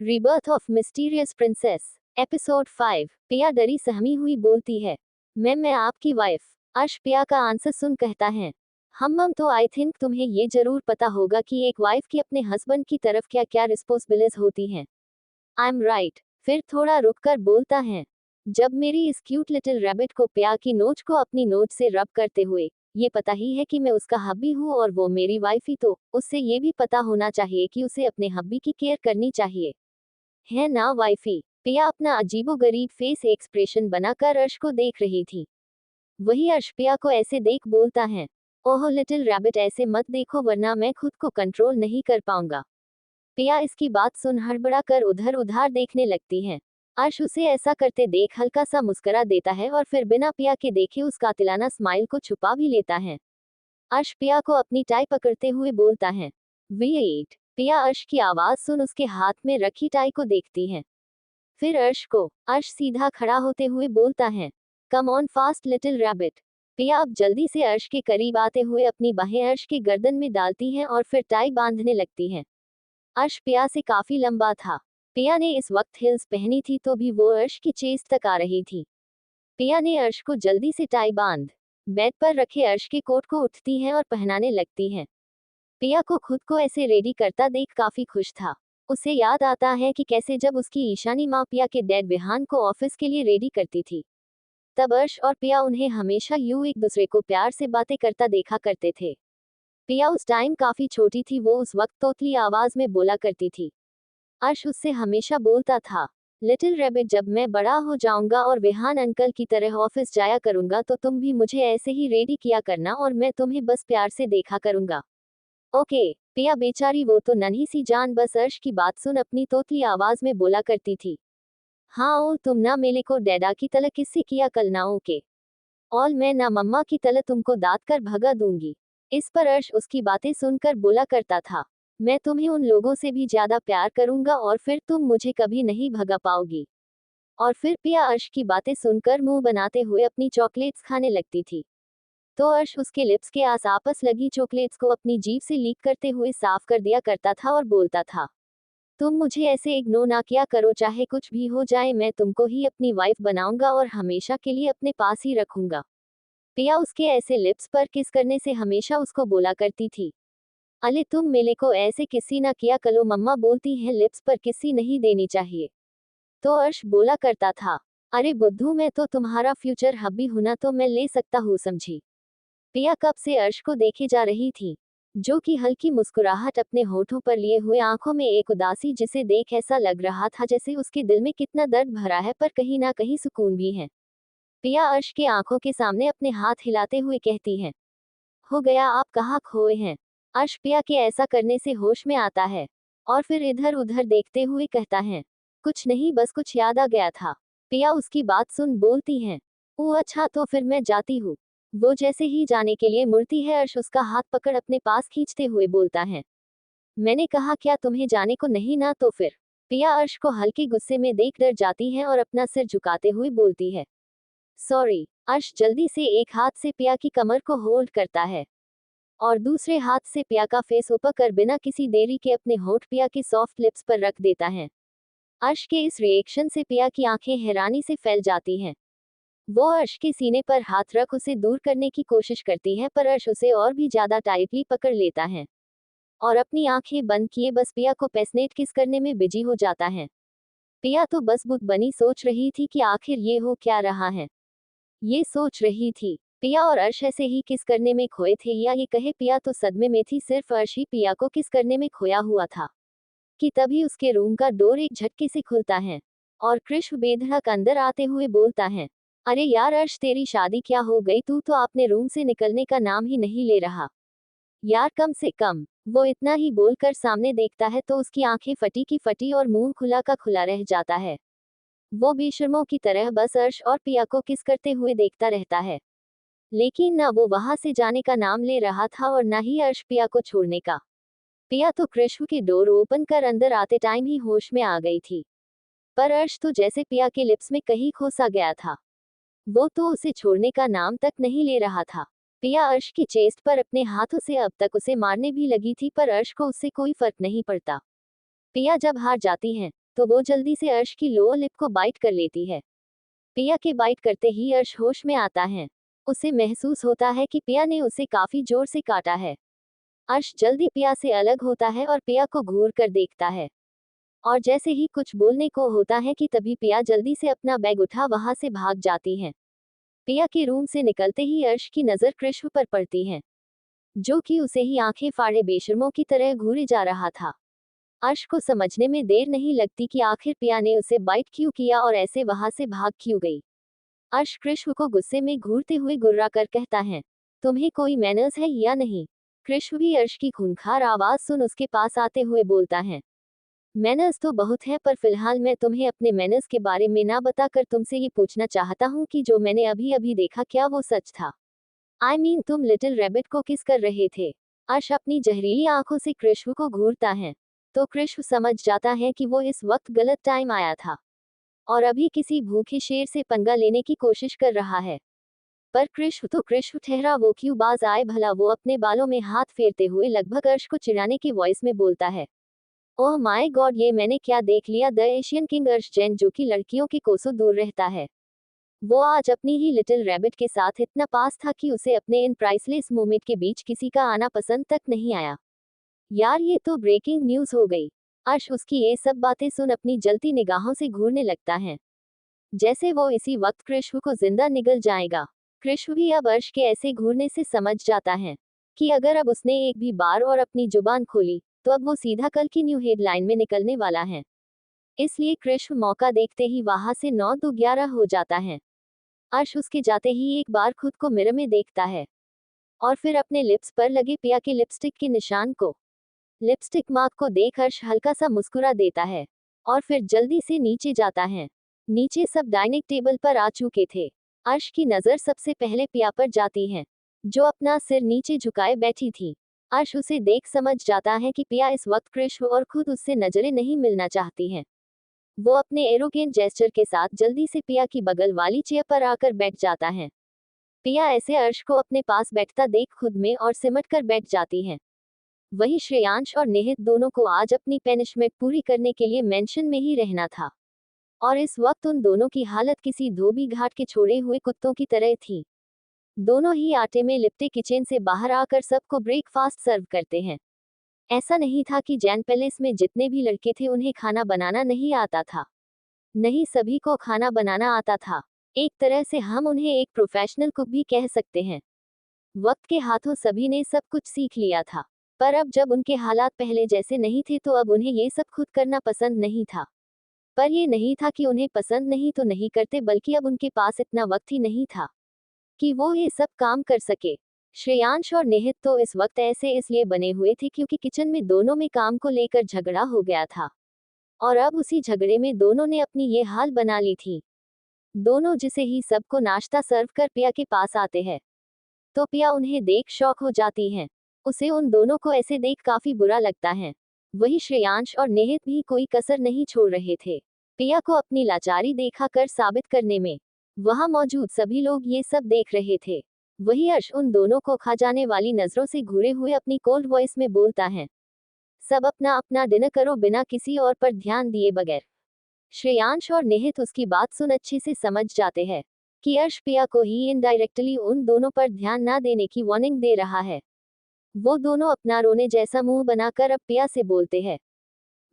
Rebirth of mysterious princess episode 5। पिया डरी सहमी हुई बोलती है, मैं आपकी वाइफ। अर्श पिया का आंसर सुन कहता है, हम तो आई थिंक तुम्हें ये जरूर पता होगा कि एक वाइफ की अपने हस्बैंड की तरफ क्या क्या रिस्पॉन्सिबिलिटीज होती हैं। I am right. फिर थोड़ा रुककर बोलता है, जब मेरी इस क्यूट लिटिल रैबिट को पिया की नोच को अपनी नोच से रब करते हुए ये पता ही है कि मैं उसका हब्बी हूँ और वो मेरी वाइफ ही, तो उससे ये भी पता होना चाहिए कि उसे अपने हब्बी की केयर करनी चाहिए, है ना वाइफी। पिया अपना अजीबोगरीब फेस एक्सप्रेशन बनाकर अर्श को देख रही थी। वही अर्श पिया को ऐसे देख बोलता है, ओह लिटिल रैबिट ऐसे मत देखो वरना मैं खुद को कंट्रोल नहीं कर पाऊंगा। पिया इसकी बात सुन हड़बड़ा कर उधर उधार देखने लगती है। अर्श उसे ऐसा करते देख हल्का सा मुस्कुरा देता है और फिर बिना पिया के देखे उस कातिलाना स्माइल को छुपा भी लेता है। अर्श पिया को अपनी टाई पकड़ते हुए बोलता है, वेट। पिया अर्श की आवाज सुन उसके हाथ में रखी टाई को देखती है। फिर अर्श सीधा खड़ा होते हुए बोलता है, come on fast little rabbit. पिया अब जल्दी से अर्श के करीब आते हुए अपनी बाहें अर्श के गर्दन में डालती हैं और फिर टाई बांधने लगती हैं। अर्श पिया से काफी लंबा था। पिया ने इस वक्त हिल्स पहनी थी तो भी वो अर्श की चेस्ट तक आ रही थी। पिया ने अर्श को जल्दी से टाई बांध बेड पर रखे अर्श के कोट को उठती है और पहनाने लगती हैं। पिया को खुद को ऐसे रेडी करता देख काफी खुश था। उसे याद आता है कि कैसे जब उसकी ईशानी माँ पिया के डैड विहान को ऑफिस के लिए रेडी करती थी, तब अर्श और पिया उन्हें हमेशा यूं एक दूसरे को प्यार से बातें करता देखा करते थे। पिया उस टाइम काफी छोटी थी, वो उस वक्त तोतली आवाज में बोला करती थी। अर्श उससे हमेशा बोलता था, लिटिल रैबिट जब मैं बड़ा हो जाऊंगा और विहान अंकल की तरह ऑफिस जाया करूंगा तो तुम भी मुझे ऐसे ही रेडी किया करना और मैं तुम्हें बस प्यार से देखा करूंगा। ओके। पिया बेचारी वो तो नन्ही सी जान बस अर्श की बात सुन अपनी तोतली आवाज में बोला करती थी, हाँ ओ तुम ना मेले को डैडा की तलक किससे किया कल ना ओके। और मैं ना मम्मा की तलक तुमको दांत कर भगा दूंगी। इस पर अर्श उसकी बातें सुनकर बोला करता था, मैं तुम्हें उन लोगों से भी ज्यादा प्यार करूंगा और फिर तुम मुझे कभी नहीं भगा पाओगी। और फिर पिया अर्श की बातें सुनकर मुंह बनाते हुए अपनी चॉकलेट्स खाने लगती थी। तो अर्श उसके लिप्स के आस आपस लगी चॉकलेट्स को अपनी जीभ से लीक करते हुए साफ कर दिया करता था और बोलता था, तुम मुझे ऐसे इग्नोर ना किया करो, चाहे कुछ भी हो जाए मैं तुमको ही अपनी वाइफ बनाऊंगा और हमेशा के लिए अपने पास ही रखूंगा। पिया उसके ऐसे लिप्स पर किस करने से हमेशा उसको बोला करती थी, अले तुम मेले को ऐसे किसी ना किया करो, मम्मा बोलती है लिप्स पर किसी नहीं देनी चाहिए। तो अर्श बोला करता था, अरे बुद्धू मैं तो तुम्हारा फ्यूचर हब्बी हूं ना, तो मैं ले सकता हूँ समझी। पिया कब से अर्श को देखे जा रही थी, जो कि हल्की मुस्कुराहट अपने होठों पर लिए हुए, आंखों में एक उदासी जिसे देख ऐसा लग रहा था जैसे उसके दिल में कितना दर्द भरा है पर कहीं ना कहीं सुकून भी है। पिया अर्श के आंखों के सामने अपने हाथ हिलाते हुए कहती है, हो गया आप कहाँ खोए हैं। अर्श पिया के ऐसा करने से होश में आता है और फिर इधर उधर देखते हुए कहता है, कुछ नहीं बस कुछ याद आ गया था। पिया उसकी बात सुन बोलती है, ओ अच्छा तो फिर मैं जाती हूँ। वो जैसे ही जाने के लिए मुड़ती है अर्श उसका हाथ पकड़ अपने पास खींचते हुए बोलता है, मैंने कहा क्या तुम्हें जाने को नहीं ना, तो फिर। पिया अर्श को हल्के गुस्से में देख डर जाती है और अपना सिर झुकाते हुए बोलती है, सॉरी। अर्श जल्दी से एक हाथ से पिया की कमर को होल्ड करता है और दूसरे हाथ से पिया का फेस ऊपर कर बिना किसी देरी के अपने होठ पिया के सॉफ्ट लिप्स पर रख देता है। अर्श के इस रिएक्शन से पिया की आंखें हैरानी से फैल जाती हैं। वो अर्श के सीने पर हाथ रख उसे दूर करने की कोशिश करती है पर अर्श उसे और भी ज्यादा टाइटली पकड़ लेता है और अपनी आंखें बंद किए बस पिया को पैसनेट किस करने में बिजी हो जाता है। पिया तो बस बुत बनी सोच रही थी कि आखिर ये हो क्या रहा है। ये सोच रही थी, पिया और अर्श ऐसे ही किस करने में खोए थे, या ये कहे पिया तो सदमे में थी, सिर्फ अर्श ही पिया को किस करने में खोया हुआ था कि तभी उसके रूम का डोर एक झटके से खुलता है और कृष्ण बेधड़क अंदर आते हुए बोलता है, अरे यार अर्श तेरी शादी क्या हो गई, तू तो अपने रूम से निकलने का नाम ही नहीं ले रहा यार, कम से कम। वो इतना ही बोलकर सामने देखता है तो उसकी आंखें फटी की फटी और मुंह खुला का खुला रह जाता है। वो बेशर्मों की तरह बस अर्श और पिया को किस करते हुए देखता रहता है, लेकिन ना वो वहां से जाने का नाम ले रहा था और ना ही अर्श पिया को छोड़ने का। पिया तो कृष्ण के डोर ओपन कर अंदर आते टाइम ही होश में आ गई थी, पर अर्श तो जैसे पिया के लिप्स में कहीं खो सा गया था। वो तो उसे छोड़ने का नाम तक नहीं ले रहा था। पिया अर्श की चेस्ट पर अपने हाथों से अब तक उसे मारने भी लगी थी पर अर्श को उससे कोई फर्क नहीं पड़ता। पिया जब हार जाती हैं तो वो जल्दी से अर्श की लोअर लिप को बाइट कर लेती है। पिया के बाइट करते ही अर्श होश में आता है। उसे महसूस होता है कि पिया ने उसे काफी जोर से काटा है। अर्श जल्दी पिया से अलग होता है और पिया को घूर कर देखता है। और जैसे ही कुछ बोलने को होता है कि तभी पिया जल्दी से अपना बैग उठा वहां से भाग जाती है। पिया के रूम से निकलते ही अर्श की नजर कृष्ण पर पड़ती है, जो कि उसे ही आंखें फाड़े बेशर्मों की तरह घूरे जा रहा था। अर्श को समझने में देर नहीं लगती कि आखिर पिया ने उसे बाइट क्यों किया और ऐसे वहां से भाग क्यों गई। अर्श कृष्ण को गुस्से में घूरते हुए गुर्रा कर कहता है, तुम्हें कोई मैनर्स है या नहीं। कृष्ण भी अर्श की खूंखार आवाज सुन उसके पास आते हुए बोलता है, मैनर्स तो बहुत है, पर फिलहाल मैं तुम्हें अपने मैनर्स के बारे में ना बताकर तुमसे ये पूछना चाहता हूँ कि जो मैंने अभी अभी देखा क्या वो सच था। तुम लिटिल रैबिट को किस कर रहे थे। अर्श अपनी जहरीली आंखों से कृष्ण को घूरता है, तो कृष्ण समझ जाता है कि वो इस वक्त गलत टाइम आया था और अभी किसी भूखे शेर से पंगा लेने की कोशिश कर रहा है। पर कृष्ण ठहरा, वो क्यों बाज आए भला। वो अपने बालों में हाथ फेरते हुए लगभग अर्श को चिढ़ाने की वॉइस में बोलता है, ओह माय गॉड, ये मैंने क्या देख लिया। द एशियन किंग अर्श जैन, जो कि लड़कियों के कोसों दूर रहता है, वो आज अपनी ही लिटिल रैबिट के साथ इतना पास था कि उसे अपने इन प्राइसलेस मोमेंट के बीच किसी का आना पसंद तक नहीं आया। यार ये तो ब्रेकिंग न्यूज हो गई। अर्श उसकी ये सब बातें सुन अपनी जलती निगाहों से घूरने लगता है, जैसे वो इसी वक्त कृष्ण को जिंदा निगल जाएगा। कृष्ण भी अब अर्श के ऐसे घूरने से समझ जाता है कि अगर अब उसने एक भी बार और अपनी जुबान खोली तो अब वो सीधा कल की न्यू हेडलाइन में निकलने वाला है। इसलिए कृष्ण मौका देखते ही वहां से 9-2-11 हो जाता है। अर्श उसके जाते ही एक बार खुद को मिरर में देखता है और फिर अपने लिप्स पर लगे पिया के लिपस्टिक के निशान को, लिपस्टिक मार्क को देख अर्श हल्का सा मुस्कुरा देता है और फिर जल्दी से नीचे जाता है। नीचे सब डाइनिंग टेबल पर आ चुके थे। अर्श की नजर सबसे पहले पिया पर जाती है, जो अपना सिर नीचे झुकाए बैठी थी। अर्श उसे देख समझ जाता है कि पिया इस वक्त कृष्ण और खुद उससे नजरें नहीं मिलना चाहती हैं। वो अपने एरोगेंट जेस्चर के साथ जल्दी से पिया की बगल वाली चेयर पर आकर बैठ जाता है। पिया ऐसे अर्श को अपने पास बैठता देख खुद में और सिमट कर बैठ जाती है। वही श्रेयांश और निहित दोनों को आज अपनी पेनिशमेंट पूरी करने के लिए मेंशन में ही रहना था और इस वक्त उन दोनों की हालत किसी धोबी घाट के छोड़े हुए कुत्तों की तरह थी। दोनों ही आटे में लिपटे किचन से बाहर आकर सबको ब्रेकफास्ट सर्व करते हैं। ऐसा नहीं था कि जैन पैलेस में जितने भी लड़के थे उन्हें खाना बनाना नहीं आता था। नहीं, सभी को खाना बनाना आता था। एक तरह से हम उन्हें एक प्रोफेशनल कुक भी कह सकते हैं। वक्त के हाथों सभी ने सब कुछ सीख लिया था, पर अब जब उनके हालात पहले जैसे नहीं थे तो अब उन्हें ये सब खुद करना पसंद नहीं था। पर ये नहीं था कि उन्हें पसंद नहीं तो नहीं करते, बल्कि अब उनके पास इतना वक्त ही नहीं था कि वो ये सब काम कर सके। श्रेयांश और निहित तो इस वक्त ऐसे इसलिए बने हुए थे क्योंकि किचन में दोनों में काम को लेकर झगड़ा हो गया था और अब उसी झगड़े में दोनों ने अपनी ये हाल बना ली थी। दोनों जिसे ही सबको नाश्ता सर्व कर पिया के पास आते हैं तो पिया उन्हें देख शॉक हो जाती है। उसे उन दोनों को ऐसे देख काफी बुरा लगता है। वही श्रेयांश और निहित भी कोई कसर नहीं छोड़ रहे थे पिया को अपनी लाचारी देखा कर साबित करने में। वहां मौजूद सभी लोग ये सब देख रहे थे। वही अर्श उन दोनों को खा जाने वाली नजरों से घूरे हुए अपनी कोल्ड वॉइस में बोलता है, सब अपना अपना डिनर करो बिना किसी और पर ध्यान दिए बगैर। श्रेयांश और निहित उसकी बात सुन अच्छे से समझ जाते हैं कि अर्श पिया को ही इनडायरेक्टली उन दोनों पर ध्यान ना देने की वार्निंग दे रहा है। वो दोनों अपना रोने जैसा मुंह बनाकर अब पिया से बोलते हैं,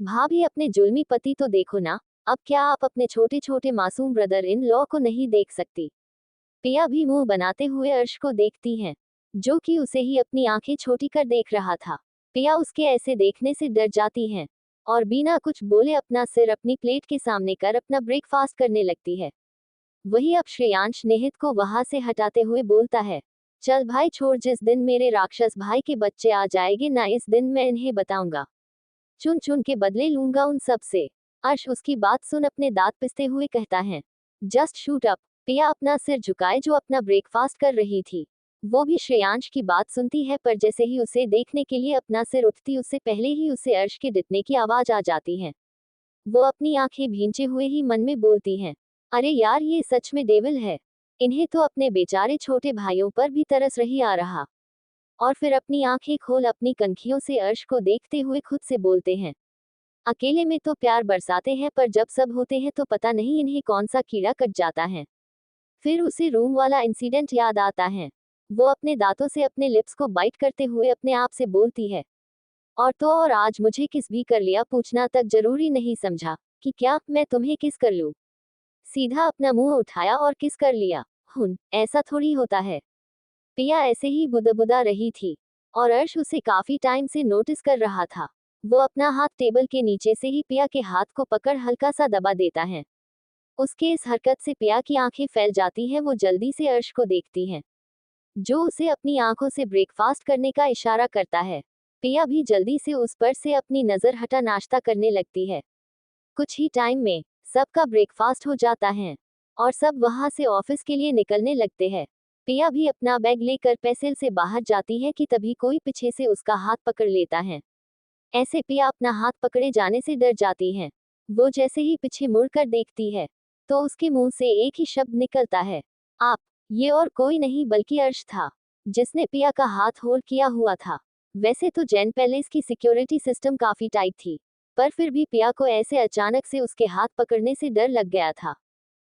भाभी अपने जुल्मी पति तो देखो ना, अब क्या आप अपने छोटे छोटे मासूम ब्रदर इन लॉ को नहीं देख सकती। पिया भी मुंह बनाते हुए अर्श को देखती है, जो कि उसे ही अपनी आंखें छोटी कर देख रहा था। पिया उसके ऐसे देखने से डर जाती है और बिना कुछ बोले अपना सिर अपनी प्लेट के सामने कर अपना ब्रेकफास्ट करने लगती है। वही अब श्रेयांश निहित को वहां से हटाते हुए बोलता है, चल भाई छोड़, जिस दिन मेरे राक्षस भाई के बच्चे आ जाएंगे ना, इस दिन मैं इन्हें बताऊंगा, चुन चुन के बदले लूंगा उन सब से। अर्श उसकी बात सुन अपने दांत पिसते हुए कहता है, जस्ट शूट अप। पिया अपना सिर झुकाए जो अपना ब्रेकफास्ट कर रही थी, वो भी श्रेयांश की बात सुनती है, पर जैसे ही उसे देखने के लिए अपना सिर उठती उससे पहले ही उसे अर्श के डिटने की आवाज आ जाती है। वो अपनी आंखें भींचे हुए ही मन में बोलती हैं, अरे यार ये सच में डेविल है। इन्हें तो अपने बेचारे छोटे भाइयों पर भी तरस रही आ रहा। और फिर अपनी आंखें खोल अपनी कनखियों से अर्श को देखते हुए खुद से बोलते हैं, अकेले में तो प्यार बरसाते हैं, पर जब सब होते हैं तो पता नहीं इन्हें कौन सा कीड़ा कट जाता है। फिर उसे रूम वाला इंसिडेंट याद आता है। वो अपने दांतों से अपने लिप्स को बाइट करते हुए अपने आप से बोलती है, और तो और आज मुझे किस भी कर लिया, पूछना तक जरूरी नहीं समझा कि क्या मैं तुम्हें किस कर लूं। सीधा अपना मुंह उठाया और किस कर लिया। ऐसा थोड़ी होता है। पिया ऐसे ही बुदबुदा रही थी और अर्श उसे काफी टाइम से नोटिस कर रहा था। वो अपना हाथ टेबल के नीचे से ही पिया के हाथ को पकड़ हल्का सा दबा देता है। उसके इस हरकत से पिया की आंखें फैल जाती हैं। वो जल्दी से अर्श को देखती है, जो उसे अपनी आंखों से ब्रेकफास्ट करने का इशारा करता है। पिया भी जल्दी से उस पर से अपनी नजर हटा नाश्ता करने लगती है। कुछ ही टाइम में सबका ब्रेकफास्ट हो जाता है और सब वहां से ऑफिस के लिए निकलने लगते हैं। पिया भी अपना बैग लेकर पेंसिल से बाहर जाती है कि तभी कोई पीछे से उसका हाथ पकड़ लेता है। ऐसे पिया अपना हाथ पकड़े जाने से डर जाती है। वो जैसे ही पीछे मुड़कर देखती है तो उसके मुंह से एक ही शब्द निकलता है, आप। ये और कोई नहीं बल्कि अर्श था, जिसने पिया का हाथ होल्ड किया हुआ था। वैसे तो जैन पैलेस की सिक्योरिटी सिस्टम काफी टाइट थी, पर फिर भी पिया को ऐसे अचानक से उसके हाथ पकड़ने से डर लग गया था।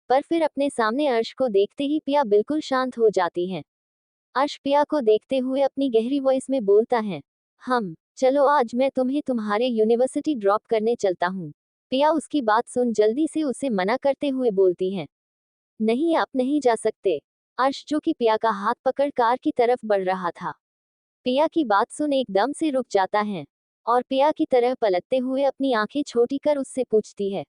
पर फिर अपने सामने अर्श को देखते ही पिया बिल्कुल शांत हो जाती है। अर्श पिया को देखते हुए अपनी गहरी वॉइस में बोलता है, चलो आज मैं तुम्हें तुम्हारे यूनिवर्सिटी ड्रॉप करने चलता हूँ। पिया उसकी बात सुन जल्दी से उसे मना करते हुए बोलती है, नहीं आप नहीं जा सकते। अर्श जो कि पिया का हाथ पकड़ कार की तरफ बढ़ रहा था, पिया की बात सुन एकदम से रुक जाता है और पिया की तरह पलटते हुए अपनी आंखें छोटी कर उससे पूछती है,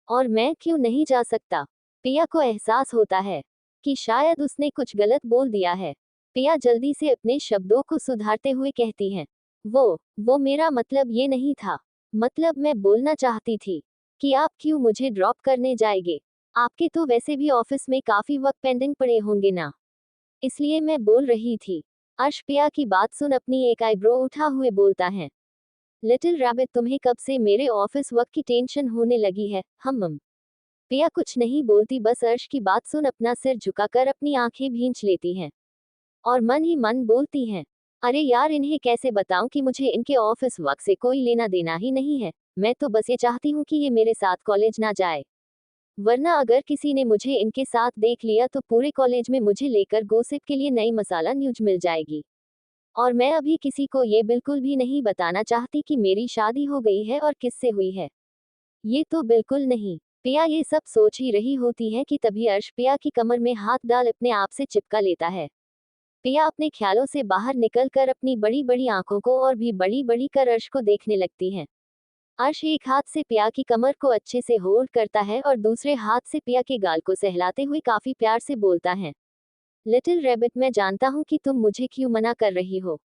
और मैं क्यों नहीं जा सकता। पिया को एहसास होता है कि शायद उसने कुछ गलत बोल दिया है। पिया जल्दी से अपने शब्दों को सुधारते हुए कहती है, वो मेरा मतलब ये नहीं था। मतलब मैं बोलना चाहती थी कि आप क्यों मुझे ड्रॉप करने जाएंगे। आपके तो वैसे भी ऑफिस में काफी वक्त पेंडिंग पड़े होंगे ना, इसलिए मैं बोल रही थी। अर्श पिया की बात सुन अपनी एक आईब्रो उठा हुए बोलता है, लिटिल रैबिट तुम्हें कब से मेरे ऑफिस वर्क की टेंशन होने लगी है। पिया कुछ नहीं बोलती, बस अर्श की बात सुन अपना सिर झुकाकर अपनी आंखें भींच लेती हैं और मन ही मन बोलती हैं, अरे यार इन्हें कैसे बताऊं कि मुझे इनके ऑफिस वर्क से कोई लेना देना ही नहीं है। मैं तो बस ये चाहती हूँ कि ये मेरे साथ कॉलेज ना जाए, वरना अगर किसी ने मुझे इनके साथ देख लिया तो पूरे कॉलेज में मुझे लेकर गोसिप के लिए नई मसाला न्यूज मिल जाएगी। और मैं अभी किसी को ये बिल्कुल भी नहीं बताना चाहती कि मेरी शादी हो गई है और किससे हुई है। ये तो बिल्कुल नहीं। पिया ये सब सोच ही रही होती है कि तभी अर्श पिया की कमर में हाथ डाल अपने आप से चिपका लेता है। पिया अपने ख्यालों से बाहर निकलकर अपनी बड़ी बड़ी आंखों को और भी बड़ी बड़ी कर अर्श को देखने लगती है। अर्श एक हाथ से पिया की कमर को अच्छे से होल्ड करता है और दूसरे हाथ से पिया के गाल को सहलाते हुए काफी प्यार से बोलता है, लिटिल रैबिट मैं जानता हूँ कि तुम मुझे क्यों मना कर रही हो,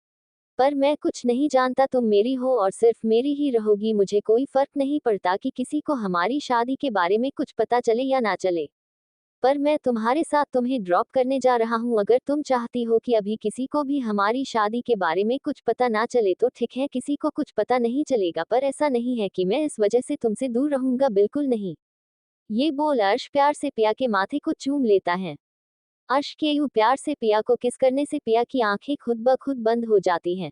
पर मैं कुछ नहीं जानता। तुम मेरी हो और सिर्फ मेरी ही रहोगी। मुझे कोई फर्क नहीं पड़ता कि किसी को हमारी शादी के बारे में कुछ पता चले या ना चले, पर मैं तुम्हारे साथ तुम्हें ड्रॉप करने जा रहा हूँ। अगर तुम चाहती हो कि अभी किसी को भी हमारी शादी के बारे में कुछ पता ना चले तो ठीक है, किसी को कुछ पता नहीं चलेगा, पर ऐसा नहीं है कि मैं इस वजह से तुमसे दूर रहूंगा, बिल्कुल नहीं। ये बोल अर्श प्यार से पिया के माथे को चूम लेता है। अर्श के यूं प्यार से पिया को किस करने से पिया की आंखें खुद ब खुद बंद हो जाती हैं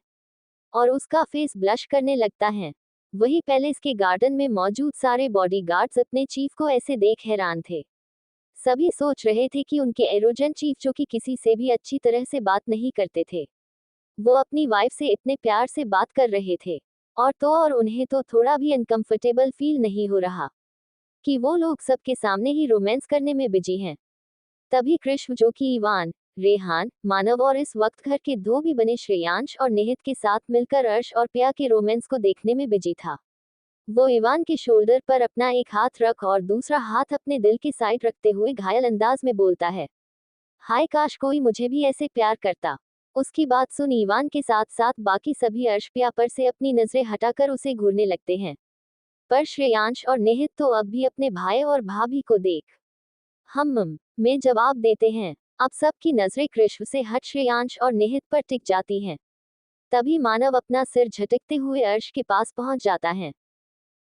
और उसका फेस ब्लश करने लगता है। वही पैलेस के गार्डन में मौजूद सारे बॉडीगार्ड्स अपने चीफ को ऐसे देख हैरान थे। सभी सोच रहे थे कि उनके एरोजेंट चीफ जो कि किसी से भी अच्छी तरह से बात नहीं करते थे, वो अपनी वाइफ से इतने प्यार से बात कर रहे थे, और उन्हें तो थोड़ा भी अनकंफर्टेबल फील नहीं हो रहा कि वो लोग सबके सामने ही रोमांस करने में बिजी हैं। तभी कृष्ण जो कि इवान, रेहान, मानव और इस वक्त घर के दो भी बने श्रेयांश और निहित के साथ मिलकर अर्श और पिया के रोमांस को देखने में बिजी था, वो इवान के शोल्डर पर अपना एक हाथ रख और दूसरा हाथ अपने दिल की साइड रखते हुए घायल अंदाज में बोलता है, हाय काश कोई मुझे भी ऐसे प्यार करता। उसकी बात सुन इवान के साथ साथ बाकी सभी अर्श पिया पर से अपनी नजरें हटाकर उसे घूरने लगते हैं, पर श्रेयांश और निहित तो अब भी अपने भाई और भाभी को देख में जवाब देते हैं। अब सबकी नजरें कृष्ण से हट श्रेयांश और निहित पर टिक जाती हैं। तभी मानव अपना सिर झटकते हुए अर्श के पास पहुंच जाता है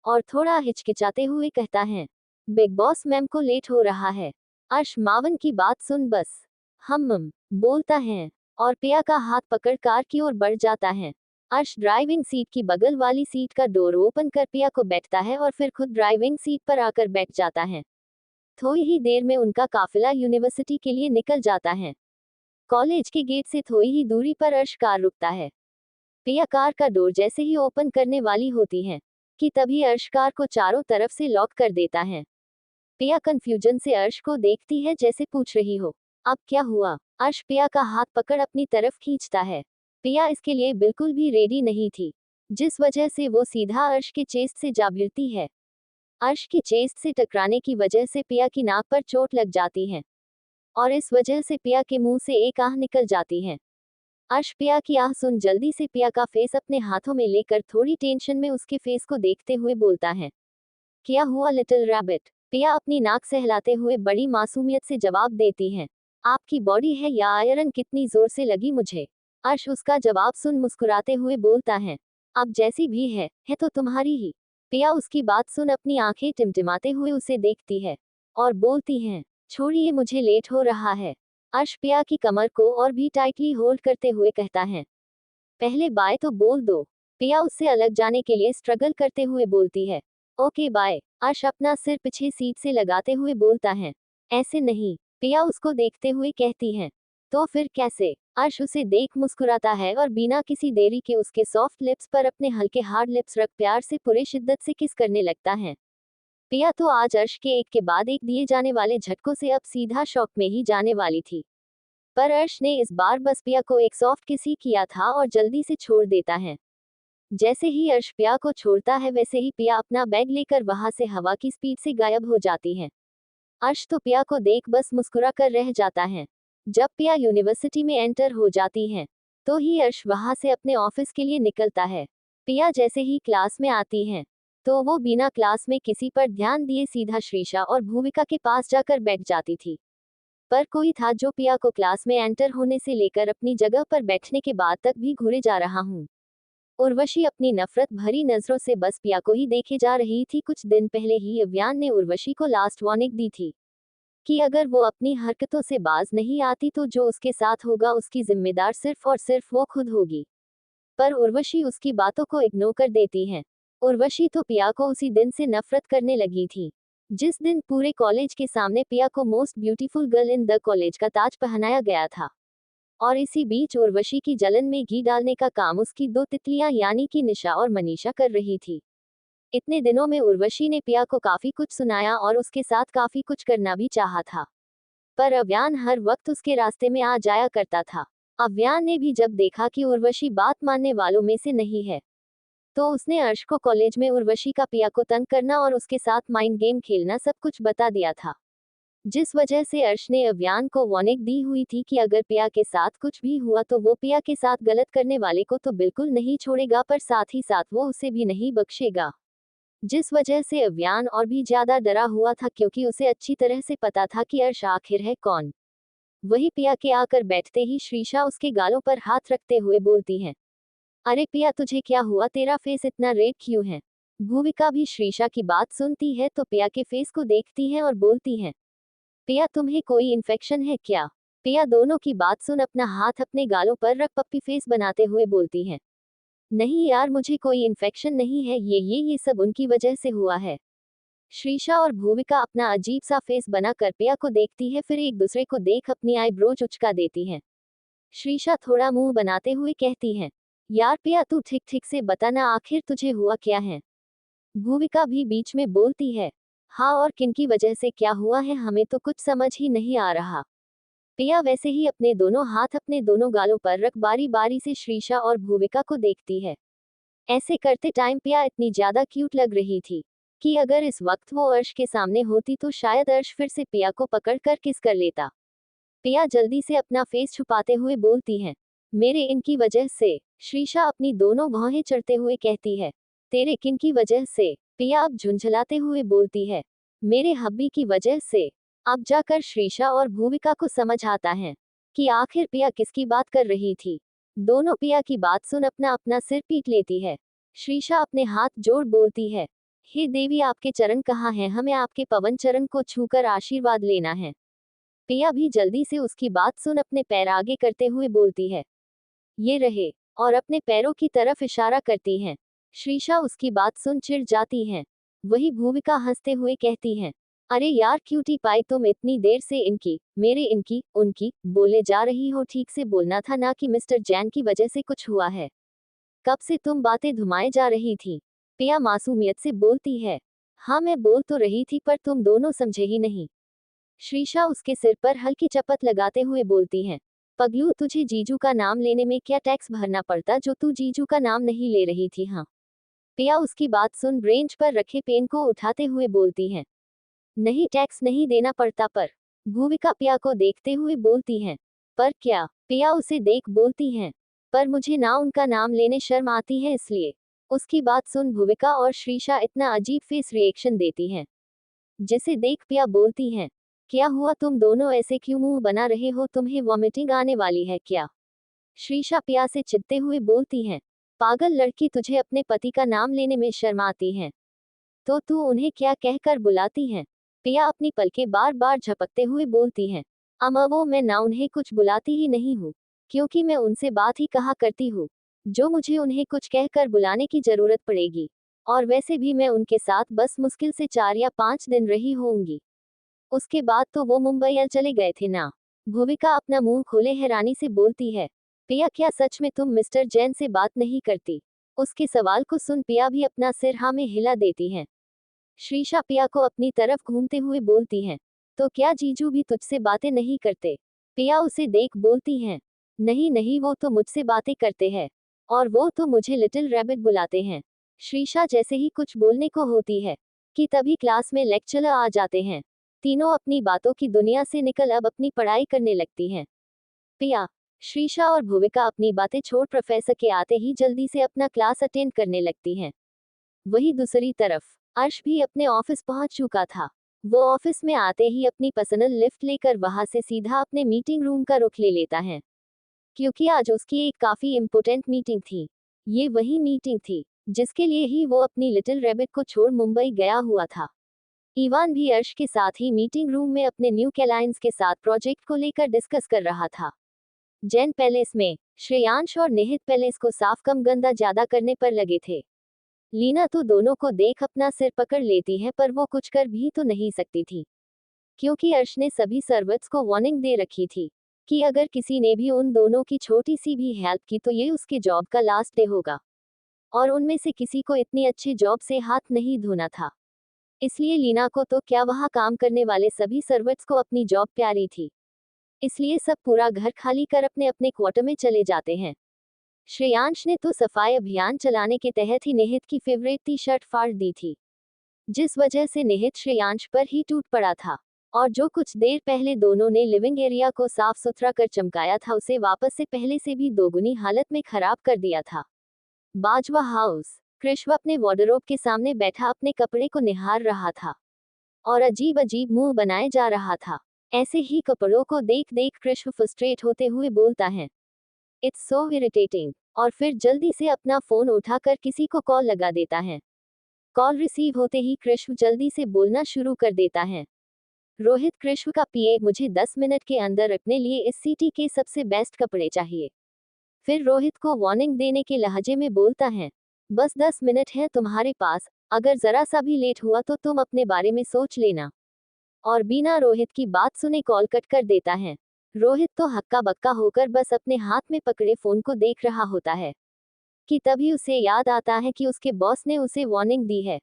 और थोड़ा हिचकिचाते हुए कहता है, बिग बॉस मैम को लेट हो रहा है। अर्श मावन की बात सुन बस बोलता है और पिया का हाथ पकड़ कार की ओर बढ़ जाता है। अर्श ड्राइविंग सीट की बगल वाली सीट का डोर ओपन कर पिया को बैठता है और फिर खुद ड्राइविंग सीट पर आकर बैठ जाता है। थोड़ी ही देर में उनका काफिला यूनिवर्सिटी के लिए निकल जाता है। कॉलेज के गेट से थोड़ी ही दूरी पर अर्श कार रुकता है। पिया कार का डोर जैसे ही ओपन करने वाली होती है कि तभी अर्श कार को चारों तरफ से लॉक कर देता है। पिया कंफ्यूजन से अर्श को देखती है जैसे पूछ रही हो, अब क्या हुआ। अर्श पिया का हाथ पकड़ अपनी तरफ खींचता है। पिया इसके लिए बिल्कुल भी रेडी नहीं थी, जिस वजह से वो सीधा अर्श के चेस्ट से जा भिड़ती है। अर्श की चेस्ट से टकराने की वजह से पिया की नाक पर चोट लग जाती है और इस वजह से पिया के मुंह से एक आह निकल जाती है। अर्श पिया की आह सुन जल्दी से पिया का फेस अपने हाथों में लेकर थोड़ी टेंशन में उसके फेस को देखते हुए बोलता है, क्या हुआ लिटिल रैबिट। पिया अपनी नाक सहलाते हुए बड़ी मासूमियत से जवाब देती है, आपकी बॉडी है या आयरन कितनी जोर से लगी मुझे। अर्श उसका जवाब सुन मुस्कुराते हुए बोलता है, अब जैसी भी है तो तुम्हारी ही। पिया उसकी बात सुन अपनी आंखें टिमटिमाते हुए उसे देखती है और बोलती है, छोड़िए मुझे लेट हो रहा है। अर्श पिया की कमर को और भी टाइटली होल्ड करते हुए कहता है, पहले बाय तो बोल दो। पिया उससे अलग जाने के लिए स्ट्रगल करते हुए बोलती है, ओके बाय। अर्श अपना सिर पीछे सीट से लगाते हुए बोलता है, ऐसे नहीं। पिया उसको देखते हुए कहती है, तो फिर कैसे। अर्श उसे देख मुस्कुराता है और बिना किसी देरी के उसके सॉफ्ट लिप्स पर अपने हल्के हार्ड लिप्स रख प्यार से पूरे शिद्दत से किस करने लगता है। पिया तो आज अर्श के एक के बाद एक दिए जाने वाले झटकों से अब सीधा शॉक में ही जाने वाली थी, पर अर्श ने इस बार बस पिया को एक सॉफ्ट किस ही किया था और जल्दी से छोड़ देता है। जैसे ही अर्श पिया को छोड़ता है वैसे ही पिया अपना बैग लेकर वहां से हवा की स्पीड से गायब हो जाती है। अर्श तो पिया को देख बस मुस्कुरा कर रह जाता है। जब पिया यूनिवर्सिटी में एंटर हो जाती है तो ही अर्श वहां से अपने ऑफिस के लिए निकलता है। पिया जैसे ही क्लास में आती है तो वो बिना क्लास में किसी पर ध्यान दिए सीधा श्रीशा और भूमिका के पास जाकर बैठ जाती थी। पर कोई था जो पिया को क्लास में एंटर होने से लेकर अपनी जगह पर बैठने के बाद तक भी घूरे जा रहा हूँ। उर्वशी अपनी नफरत भरी नजरों से बस पिया को ही देखे जा रही थी। कुछ दिन पहले ही अव्यान ने उर्वशी को लास्ट वार्निंग दी थी कि अगर वो अपनी हरकतों से बाज नहीं आती तो जो उसके साथ होगा उसकी जिम्मेदार सिर्फ और सिर्फ वो खुद होगी। पर उर्वशी उसकी बातों को इग्नोर कर देती है। उर्वशी तो पिया को उसी दिन से नफरत करने लगी थी, जिस दिन पूरे कॉलेज के सामने पिया को most beautiful girl in the college का ताज पहनाया गया था। और इसी बीच उर्वशी की जलन में घी डालने का काम उसकी दो तितलियां यानी कि निशा और मनीषा कर रही थी। इतने दिनों में उर्वशी ने पिया को काफी कुछ सुनाया और उसके साथ काफी कुछ करना भी चाहा था, पर अव्यान हर वक्त उसके रास्ते में आ जाया करता था। अव्यान ने भी जब देखा कि उर्वशी बात मानने वालों में से नहीं है तो उसने अर्श को कॉलेज में उर्वशी का पिया को तंग करना और उसके साथ माइंड गेम खेलना सब कुछ बता दिया था, जिस वजह से अर्श ने अव्यान को वार्निंग दी हुई थी कि अगर पिया के साथ कुछ भी हुआ तो वो पिया के साथ गलत करने वाले को तो बिल्कुल नहीं छोड़ेगा, पर साथ ही साथ वो उसे भी नहीं बख्शेगा। जिस वजह से अव्यान और भी ज्यादा डरा हुआ था क्योंकि उसे अच्छी तरह से पता था कि अर्श आखिर है कौन। वही पिया के आकर बैठते ही श्रीशा उसके गालों पर हाथ रखते हुए बोलती है, अरे पिया तुझे क्या हुआ, तेरा फेस इतना रेड क्यों है। भूमिका भी श्रीशा की बात सुनती है तो पिया के फेस को देखती है और बोलती है, पिया तुम्हें कोई इन्फेक्शन है क्या। पिया दोनों की बात सुन अपना हाथ अपने गालों पर रख पप्पी फेस बनाते हुए बोलती है, नहीं यार मुझे कोई इन्फेक्शन नहीं है, ये सब उनकी वजह से हुआ है। श्रीशा और भूमिका अपना अजीब सा फेस बना कर पिया को देखती है, फिर एक दूसरे को देख अपनी आईब्रोज उचका देती हैं। श्रीशा थोड़ा मुंह बनाते हुए कहती है, यार पिया तू ठीक ठीक से बताना आखिर तुझे हुआ क्या है। भूमिका भी बीच में बोलती है, हाँ और किनकी वजह से क्या हुआ है हमें तो कुछ समझ ही नहीं आ रहा। पिया वैसे ही अपने दोनों हाथ अपने दोनों गालों पर रख बारी बारी से श्रीशा और भूमिका को देखती है। ऐसे करते टाइम पिया इतनी ज्यादा क्यूट लग रही थी कि अगर इस वक्त वो अर्श के सामने होती तो शायद अर्श फिर से पिया को पकड़ कर किस कर लेता। पिया जल्दी से अपना फेस छुपाते हुए बोलती है, मेरे इनकी वजह से। श्रीशा अपनी दोनों भौहें चढ़ते हुए कहती है, तेरे किन की वजह से। पिया अब झुंझलाते हुए बोलती है, मेरे हब्बी की वजह से। अब जाकर श्रीशा और भूमिका को समझ आता है कि आखिर पिया किसकी बात कर रही थी। दोनों पिया की बात सुन अपना अपना सिर पीट लेती है। श्रीशा अपने हाथ जोड़ बोलती है, हे देवी आपके चरण कहाँ हैं, हमें आपके पवन चरण को छूकर आशीर्वाद लेना है। पिया भी जल्दी से उसकी बात सुन अपने पैर आगे करते हुए बोलती है, ये रहे। और अपने पैरों की तरफ इशारा करती हैं। श्रीशा उसकी बात सुन चिढ़ जाती हैं। वही भूमिका हंसते हुए कहती हैं, अरे यार क्यूटी पाई, तुम इतनी देर से इनकी, मेरे इनकी, उनकी बोले जा रही हो। ठीक से बोलना था ना कि मिस्टर जैन की वजह से कुछ हुआ है। कब से तुम बातें धुमाए जा रही थी। पिया मासूमियत से बोलती है। हाँ मैं बोल तो रही थी, पर तुम दोनों समझे ही नहीं। श्रीशा उसके सिर पर हल्की चपत लगाते हुए बोलती हैं, पगलू तुझे जीजू का नाम लेने में क्या टैक्स भरना पड़ता जो तू जीजू का नाम नहीं ले रही थी। हाँ। पिया उसकी बात सुन ब्रेंच पर रखे पेन को उठाते हुए बोलती हैं, नहीं टैक्स नहीं देना पड़ता। पर भूमिका पिया को देखते हुए बोलती हैं, पर क्या। पिया उसे देख बोलती हैं, पर मुझे ना उनका नाम लेने शर्म आती है इसलिए। उसकी बात सुन भूमिका और श्रीशा इतना अजीब फेस रिएक्शन देती हैं, जिसे देख पिया बोलती हैं, क्या हुआ, तुम दोनों ऐसे क्यों मुंह बना रहे हो, तुम्हें वॉमिटिंग आने वाली है क्या। श्रीशा पिया से चिढ़ते हुए बोलती हैं, पागल लड़की, तुझे अपने पति का नाम लेने में शर्म आती है तो तू उन्हें क्या कहकर बुलाती है। पिया अपनी पलकें बार बार झपकते हुए बोलती हैं, अम्मा वो मैं ना उन्हें कुछ बुलाती ही नहीं हूँ, क्योंकि मैं उनसे बात ही कहा करती हूँ जो मुझे उन्हें कुछ कहकर बुलाने की जरूरत पड़ेगी। और वैसे भी मैं उनके साथ बस मुश्किल से 4 या 5 दिन रही होंगी, उसके बाद तो वो मुंबई चले गए थे ना। भूमिका अपना मुंह खोले हैरानी से बोलती है, पिया क्या सच में तुम मिस्टर जैन से बात नहीं करती। उसके सवाल को सुन पिया भी अपना सिर हाँ में हिला देती हैं। श्रीशा पिया को अपनी तरफ घूमते हुए बोलती हैं, तो क्या जीजू भी तुझसे बातें नहीं करते। पिया उसे देख बोलती हैं, नहीं नहीं वो तो मुझसे बातें करते हैं, और वो तो मुझे लिटिल रैबिट बुलाते हैं। श्रीशा जैसे ही कुछ बोलने को होती है कि तभी क्लास में लेक्चरर आ जाते हैं। तीनों अपनी बातों की दुनिया से निकल अब अपनी पढ़ाई करने लगती हैं। पिया, श्रीशा और भूमिका अपनी बातें छोड़ प्रोफेसर के आते ही जल्दी से अपना क्लास अटेंड करने लगती हैं। वही दूसरी तरफ अर्श भी अपने ऑफिस पहुंच चुका था। वो ऑफिस में आते ही अपनी पर्सनल लिफ्ट लेकर वहां से सीधा अपने मीटिंग रूम का रुख ले लेता है, क्योंकि आज उसकी एक काफी इम्पोर्टेंट मीटिंग थी। ये वही मीटिंग थी जिसके लिए ही वो अपनी लिटिल रैबिट को छोड़ मुंबई गया हुआ था। इवान भी अर्श के साथ ही मीटिंग रूम में अपने न्यू क्लाइंट्स के साथ प्रोजेक्ट को लेकर डिस्कस कर रहा था। जैन पैलेस में श्रेयांश और निहित पैलेस को साफ कम गंदा ज्यादा करने पर लगे थे। लीना तो दोनों को देख अपना सिर पकड़ लेती है, पर वो कुछ कर भी तो नहीं सकती थी, क्योंकि अर्श ने सभी सर्वेंट्स को वार्निंग दे रखी थी कि अगर किसी ने भी उन दोनों की छोटी सी भी हेल्प की तो ये उसके जॉब का लास्ट डे होगा। और उनमें से किसी को इतनी अच्छी जॉब से हाथ नहीं धोना था। इसलिए लीना को तो क्या, वहां काम करने वाले सभी सर्वेंट्स को अपनी जॉब प्यारी थी। इसलिए सब पूरा घर खाली कर अपने अपने क्वार्टर में चले जाते हैं। श्रेयांश ने तो सफाई अभियान चलाने के तहत ही निहित की फेवरेट टी शर्ट फाड़ दी थी, जिस वजह से निहित श्रेयांश पर ही टूट पड़ा था। और जो कुछ देर पहले दोनों ने लिविंग एरिया को साफ सुथरा कर चमकाया था, उसे वापस से पहले से भी दोगुनी हालत में खराब कर दिया था। बाजवा हाउस। कृष्व अपने वार्डरोब के सामने बैठा अपने कपड़े को निहार रहा था और अजीब अजीब मुंह बनाए जा रहा था। ऐसे ही कपड़ों को देख देख कृष्व फ्रस्ट्रेट होते हुए बोलता है, इट्स सो इरिटेटिंग। और फिर जल्दी से अपना फोन उठाकर किसी को कॉल लगा देता है। कॉल रिसीव होते ही कृष्व जल्दी से बोलना शुरू कर देता है, रोहित कृष्व का पीए, मुझे 10 मिनट के अंदर अपने लिए इस सिटी के सबसे बेस्ट कपड़े चाहिए। फिर रोहित को वार्निंग देने के लहजे में बोलता है, बस 10 मिनट है तुम्हारे पास, अगर जरा सा भी लेट हुआ तो तुम अपने बारे में सोच लेना। और बिना रोहित की बात सुने कॉल कट कर देता है। रोहित तो हक्का बक्का होकर बस अपने हाथ में पकड़े फोन को देख रहा होता है कि तभी उसे याद आता है कि उसके बॉस ने उसे वार्निंग दी है।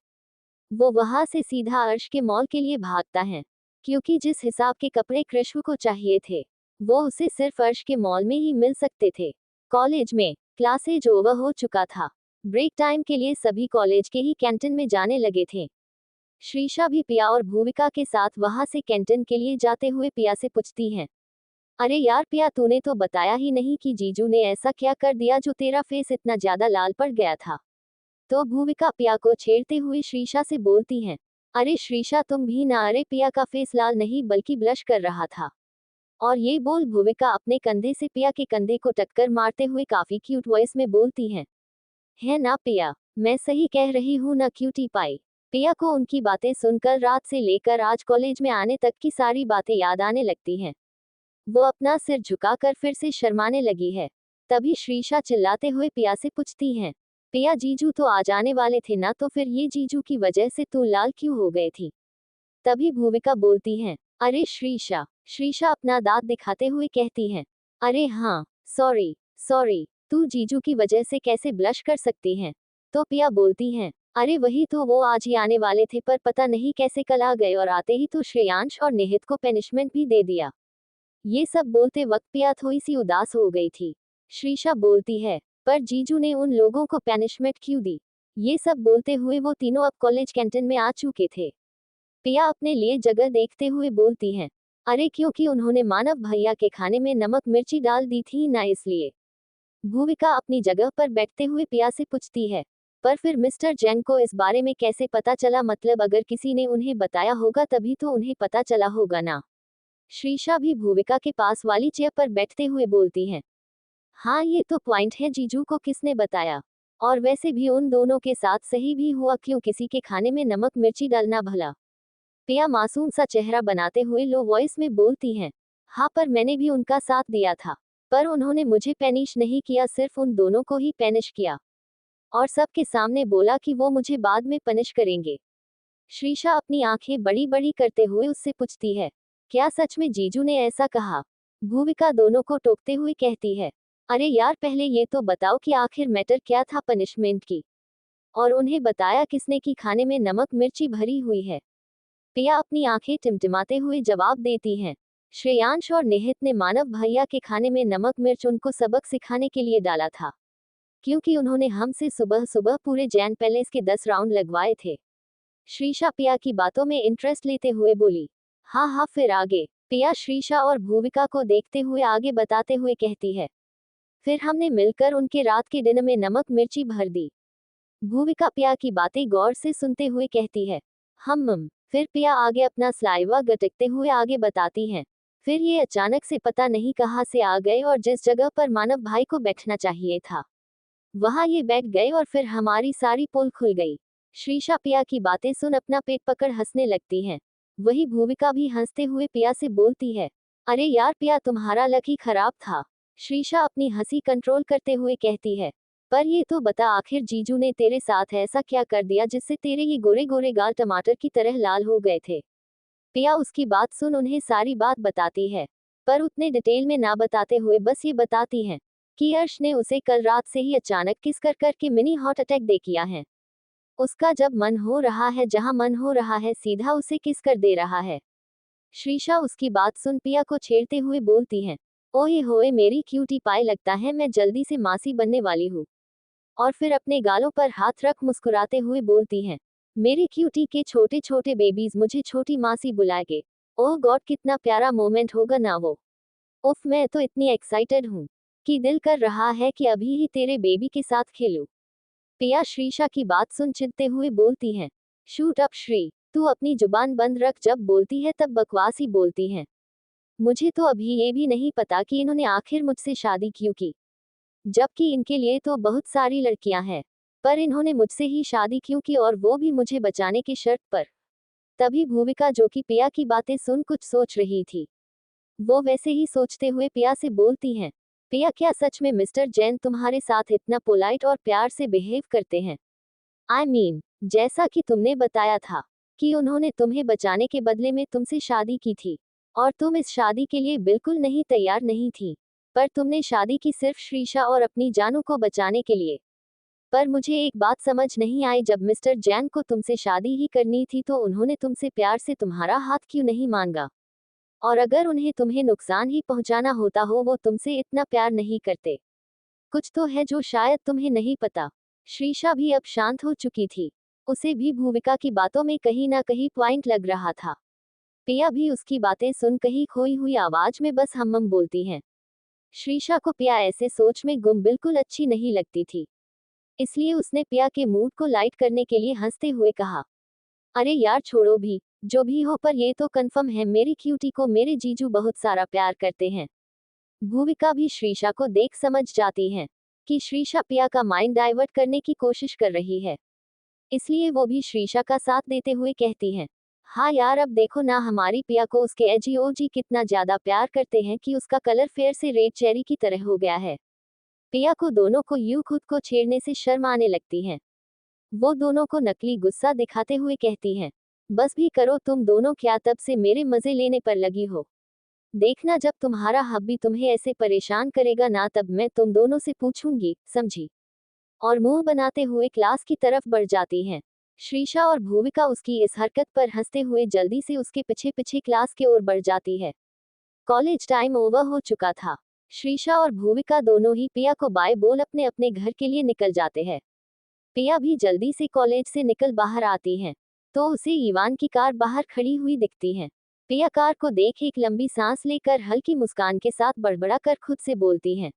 वो वहां से सीधा अर्श के मॉल के लिए भागता है, क्योंकि जिस हिसाब के कपड़े कृष्व को चाहिए थे वो उसे सिर्फ अर्श के मॉल में ही मिल सकते थे। कॉलेज में क्लासेज ओवर हो चुका था। ब्रेक टाइम के लिए सभी कॉलेज के ही कैंटीन में जाने लगे थे। श्रीशा भी पिया और भूमिका के साथ वहां से कैंटीन के लिए जाते हुए पिया से पूछती हैं, अरे यार पिया, तूने तो बताया ही नहीं कि जीजू ने ऐसा क्या कर दिया जो तेरा फेस इतना ज्यादा लाल पड़ गया था। तो भूमिका पिया को छेड़ते हुए श्रीशा से बोलती हैं, अरे श्रीशा तुम भी ना। अरे पिया का फेस लाल नहीं बल्कि ब्लश कर रहा था। और ये बोल भूमिका अपने कंधे से पिया के कंधे को टक्कर मारते हुए काफी क्यूट वॉइस में बोलती है ना पिया, मैं सही कह रही हूँ ना क्यूटी पाई। पिया को उनकी बातें सुनकर रात से लेकर आज कॉलेज में आने तक की सारी बातें याद आने लगती हैं। वो अपना सिर झुकाकर फिर से शर्माने लगी है। तभी श्रीशा चिल्लाते हुए पिया से पूछती हैं, पिया जीजू तो आ जाने वाले थे ना, तो फिर ये जीजू की वजह से तू लाल क्यों हो गई थी। तभी भूमिका बोलती हैं, अरे श्रीशा। श्रीशा अपना दांत दिखाते हुए कहती हैं, अरे हाँ, सॉरी सॉरी, तू जीजू की वजह से कैसे ब्लश कर सकती हैं। तो पिया बोलती हैं, अरे वही तो, वो आज ही आने वाले थे पर पता नहीं कैसे कल आ गए और आते ही तो श्रेयांश और निहित को पनिशमेंट भी दे दिया। ये सब बोलते वक्त पिया थोड़ी सी उदास हो गई थी। श्रीशा बोलती है, पर जीजू ने उन लोगों को पनिशमेंट क्यों दी। ये सब बोलते हुए वो तीनों अब कॉलेज कैंटीन में आ चुके थे। पिया अपने लिए जगह देखते हुए बोलती हैं, अरे क्योंकि उन्होंने मानव भैया के खाने में नमक मिर्ची डाल दी थी ना, इसलिए। भूविका अपनी जगह पर बैठते हुए पिया से पूछती है, पर फिर मिस्टर जैन को इस बारे में कैसे पता चला, मतलब अगर किसी ने उन्हें बताया होगा तभी तो उन्हें पता चला होगा ना। श्रीशा भी भूविका के पास वाली चेयर पर बैठते हुए बोलती हैं, हाँ ये तो पॉइंट है, जीजू को किसने बताया। और वैसे भी उन दोनों के साथ सही भी हुआ, क्यों किसी के खाने में नमक मिर्ची डालना भला। पिया मासूम सा चेहरा बनाते हुए लो वॉइस में बोलती हैं, हाँ पर मैंने भी उनका साथ दिया था, पर उन्होंने मुझे पैनिश नहीं किया, सिर्फ उन दोनों को ही पैनिश किया। और सबके सामने बोला कि वो मुझे बाद में पनिश करेंगे। श्रीशा अपनी आंखें बड़ी बड़ी करते हुए उससे पूछती है, क्या सच में जीजू ने ऐसा कहा। भूविका दोनों को टोकते हुए कहती है, अरे यार पहले ये तो बताओ कि आखिर मैटर क्या था पनिशमेंट की, और उन्हें बताया किसने कि खाने में नमक मिर्ची भरी हुई है। पिया अपनी आंखें टिमटिमाते हुए जवाब देती हैं, श्रेयांश और निहित ने मानव भैया के खाने में नमक मिर्च उनको सबक सिखाने के लिए डाला था, क्योंकि उन्होंने हमसे सुबह सुबह पूरे जैन पैलेस के 10 राउंड लगवाए थे। श्रीशा पिया की बातों में इंटरेस्ट लेते हुए बोली, हाँ हाँ फिर आगे। पिया श्रीशा और भूविका को देखते हुए आगे बताते हुए कहती है, फिर हमने मिलकर उनके रात के डिनर में नमक मिर्ची भर दी। भूविका पिया की बातें गौर से सुनते हुए कहती है, हम। फिर पिया आगे अपना स्लाइवा गटकते हुए आगे बताती हैं, फिर ये अचानक से पता नहीं कहाँ से आ गए और जिस जगह पर मानव भाई को बैठना चाहिए था वहां ये बैठ गए और फिर हमारी सारी पोल खुल गई। श्रीशा पिया की बातें सुन अपना पेट पकड़ हंसने लगती हैं। वही भूविका भी हंसते हुए पिया से बोलती है, अरे यार पिया तुम्हारा लक ही खराब था। श्रीशा अपनी हंसी कंट्रोल करते हुए कहती है, पर ये तो बता आखिर जीजू ने तेरे साथ ऐसा क्या कर दिया जिससे तेरे ये गोरे गोरे गाल टमाटर की तरह लाल हो गए थे। पिया उसकी बात सुन उन्हें सारी बात बताती है, पर उतने डिटेल में ना बताते हुए बस ये बताती हैं कि अर्श ने उसे कल रात से ही अचानक किस कर करके मिनी हार्ट अटैक दे किया है। उसका जब मन हो रहा है, जहां मन हो रहा है, सीधा उसे किस कर दे रहा है। श्रीशा उसकी बात सुन पिया को छेड़ते हुए बोलती हैं, ओए होए मेरी क्यूटी पाई, लगता है मैं जल्दी से मासी बनने वाली हूँ। और फिर अपने गालों पर हाथ रख मुस्कुराते हुए बोलती हैं, मेरे क्यूटी के छोटे छोटे बेबीज मुझे छोटी मासी बुलाएंगे। ओह गॉड कितना प्यारा मोमेंट होगा ना वो। उफ मैं तो इतनी एक्साइटेड हूँ कि दिल कर रहा है कि अभी ही तेरे बेबी के साथ खेलूं। पिया श्रीशा की बात सुन चिढ़ते हुए बोलती हैं, शूट अप श्री, तू अपनी जुबान बंद रख, जब बोलती है तब बकवास ही बोलती हैं। मुझे तो अभी ये भी नहीं पता कि इन्होंने आखिर मुझसे शादी क्यों की, जबकि इनके लिए तो बहुत सारी लड़कियां हैं, पर इन्होंने मुझसे ही शादी क्यों की, और वो भी मुझे बचाने की शर्त पर। तभी भूविका जो कि पिया की बातें सुन कुछ सोच रही थी, वो वैसे ही सोचते हुए पिया से बोलती हैं, पिया क्या सच में मिस्टर जैन तुम्हारे साथ इतना पोलाइट और प्यार से बिहेव करते हैं। आई मीन जैसा कि तुमने बताया था कि उन्होंने तुम्हें बचाने के बदले में तुमसे शादी की थी, और तुम इस शादी के लिए बिल्कुल नहीं तैयार नहीं थी, पर तुमने शादी की सिर्फ श्रीशा और अपनी जानू को बचाने के लिए। पर मुझे एक बात समझ नहीं आई, जब मिस्टर जैन को तुमसे शादी ही करनी थी तो उन्होंने तुमसे प्यार से तुम्हारा हाथ क्यों नहीं मांगा। और अगर उन्हें तुम्हें नुकसान ही पहुंचाना होता हो, वो तुमसे इतना प्यार नहीं करते। कुछ तो है जो शायद तुम्हें नहीं पता। श्रीशा भी अब शांत हो चुकी थी, उसे भी भूविका की बातों में कहीं ना कहीं पॉइंट लग रहा था। पिया भी उसकी बातें सुन कहीं खोई हुई आवाज में बस हम बोलती हैं। श्रीशा को पिया ऐसे सोच में गुम बिल्कुल अच्छी नहीं लगती थी, इसलिए उसने पिया के मूड को लाइट करने के लिए हंसते हुए कहा, अरे यार छोड़ो भी, जो भी हो, पर ये तो कंफर्म है मेरी क्यूटी को मेरे जीजू बहुत सारा प्यार करते हैं। भूविका भी श्रीशा को देख समझ जाती हैं कि श्रीशा पिया का माइंड डाइवर्ट करने की कोशिश कर रही है, इसलिए वो भी श्रीशा का साथ देते हुए कहती हैं, हाँ यार अब देखो ना हमारी पिया को उसके एजीओजी कितना ज्यादा प्यार करते हैं कि उसका कलर फेयर से रेड चेरी की तरह हो गया है। पिया को दोनों को यूं खुद को छेड़ने से शर्म आने लगती है। वो दोनों को नकली गुस्सा दिखाते हुए कहती हैं, बस भी करो तुम दोनों, क्या तब से मेरे मजे लेने पर लगी हो? देखना जब तुम्हारा हब्बी तुम्हें ऐसे परेशान करेगा ना, तब मैं तुम दोनों से पूछूंगी, समझी? और मुंह बनाते हुए क्लास की तरफ बढ़ जाती हैं। श्रीशा और भूविका उसकी इस हरकत पर हंसते हुए जल्दी से उसके पीछे पीछे क्लास की ओर बढ़ जाती है। कॉलेज टाइम ओवर हो चुका था। श्रीशा और भूविका दोनों ही पिया को बाय बोल अपने अपने घर के लिए निकल जाते हैं। पिया भी जल्दी से कॉलेज से निकल बाहर आती हैं, तो उसे इवान की कार बाहर खड़ी हुई दिखती है। पिया कार को देख एक लंबी सांस लेकर हल्की मुस्कान के साथ बड़बड़ा कर खुद से बोलती हैं,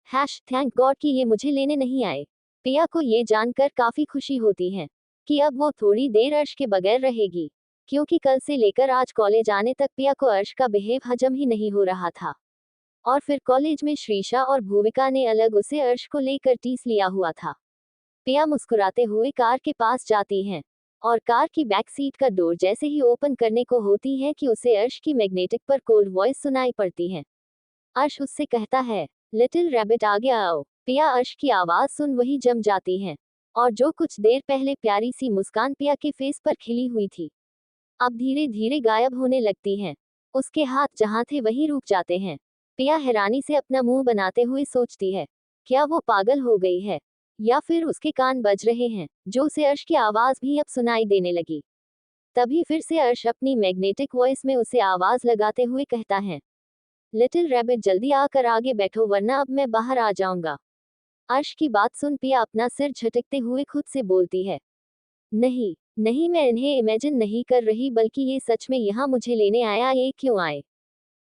थैंक गॉड कि ये मुझे लेने नहीं आए। पिया को ये जानकर काफी खुशी होती है कि अब वो थोड़ी देर अर्श के बगैर रहेगी, क्योंकि कल से लेकर आज कॉलेज आने तक पिया को अर्श का बिहेव हजम ही नहीं हो रहा था। और फिर कॉलेज में श्रीशा और भूविका ने अलग उसे अर्श को लेकर टीस लिया हुआ था। पिया मुस्कुराते हुए कार के पास जाती हैं और कार की बैक सीट का डोर जैसे ही ओपन करने को होती है कि उसे अर्श की मैग्नेटिक पर कोल्ड वॉइस सुनाई पड़ती है। अर्श उससे कहता है, लिटिल रैबिट आगे आओ। पिया अर्श की आवाज सुन वही जम जाती है, और जो कुछ देर पहले प्यारी सी मुस्कान पिया के फेस पर खिली हुई थी, अब धीरे धीरे गायब होने लगती हैं। उसके हाथ जहां थे वहीं रुक जाते हैं। पिया हैरानी से अपना मुंह बनाते हुए सोचती है, क्या वो पागल हो गई है, या फिर उसके कान बज रहे हैं, जो उसे अर्श की आवाज भी अब सुनाई देने लगी। तभी फिर से अर्श अपनी मैग्नेटिक वॉइस में उसे आवाज लगाते हुए कहता है, लिटिल रैबिट जल्दी आकर आगे बैठो वरना अब मैं बाहर आ जाऊंगा। अर्श की बात सुन पिया अपना सिर झटकते हुए खुद से बोलती है, नहीं नहीं, मैं इन्हें इमेजिन नहीं कर रही, बल्कि ये सच में यहाँ मुझे लेने आया, ये क्यों आए?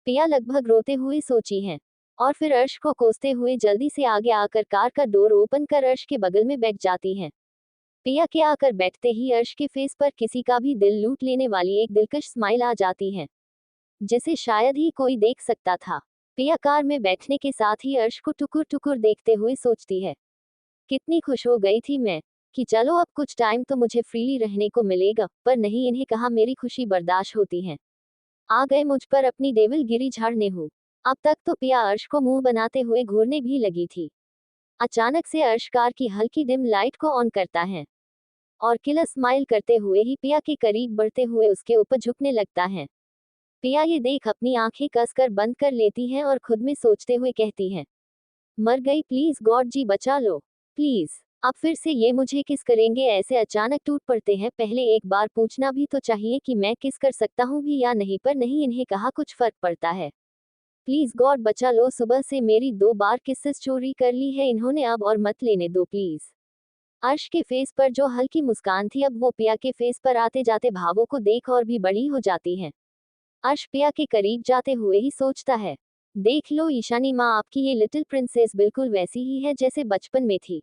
पिया लगभग रोते हुए सोची हैं, और फिर अर्श को कोसते हुए जल्दी से आगे आकर कार का डोर ओपन कर अर्श के बगल में बैठ जाती हैं। पिया के आकर बैठते ही अर्श के फेस पर किसी का भी दिल लूट लेने वाली एक दिलकश स्माइल आ जाती है, जिसे शायद ही कोई देख सकता था। पिया कार में बैठने के साथ ही अर्श को टुकुर टुकुर देखते हुए सोचती है, कितनी खुश हो गई थी मैं कि चलो अब कुछ टाइम तो मुझे फ्रीली रहने को मिलेगा, पर नहीं, इन्हें कहाँ मेरी खुशी बर्दाश्त होती है। आ गए मुझ पर अपनी देवलगिरी झाड़ने हो। अब तक तो पिया अर्श को मुंह बनाते हुए घूरने भी लगी थी। अचानक से अर्श कार की हल्की डिम लाइट को ऑन करता है और किलर स्माइल करते हुए ही पिया के करीब बढ़ते हुए उसके ऊपर झुकने लगता है। पिया ये देख अपनी आंखें कसकर बंद कर लेती है और खुद में सोचते हुए कहती है, मर गई, प्लीज गॉड जी बचा लो, प्लीज। अब फिर से ये मुझे किस करेंगे, ऐसे अचानक टूट पड़ते हैं, पहले एक बार पूछना भी तो चाहिए कि मैं किस कर सकता हूँ भी या नहीं, पर नहीं, इन्हें कहा कुछ फर्क पड़ता है। प्लीज गॉड बचा लो, सुबह से मेरी 2 बार किस्सेस चोरी कर ली है इन्होंने, अब और मत लेने दो प्लीज। अर्श के फेस पर जो हल्की मुस्कान थी, अब वो पिया के फेस पर आते जाते भावों को देख और भी बड़ी हो जाती है। अर्श पिया के करीब जाते हुए ही सोचता है, देख लो ईशानी माँ, आपकी ये लिटिल प्रिंसेस बिल्कुल वैसी ही है जैसे बचपन में थी।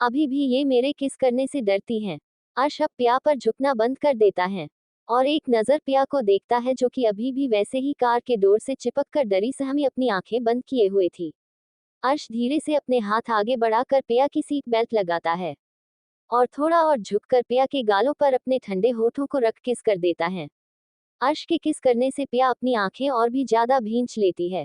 अभी भी ये मेरे किस करने से डरती हैं। अर्श अब पिया पर झुकना बंद कर देता है और एक नजर पिया को देखता है, जो कि अभी भी वैसे ही कार के डोर से चिपक कर डरी सहमी अपनी आंखें बंद किए हुए थी। अर्श धीरे से अपने हाथ आगे बढ़ाकर पिया की सीट बेल्ट लगाता है और थोड़ा और झुककर पिया के गालों पर अपने ठंडे होठों को रख किस कर देता है। अर्श के किस करने से पिया अपनी आंखें और भी ज्यादा भींच लेती है।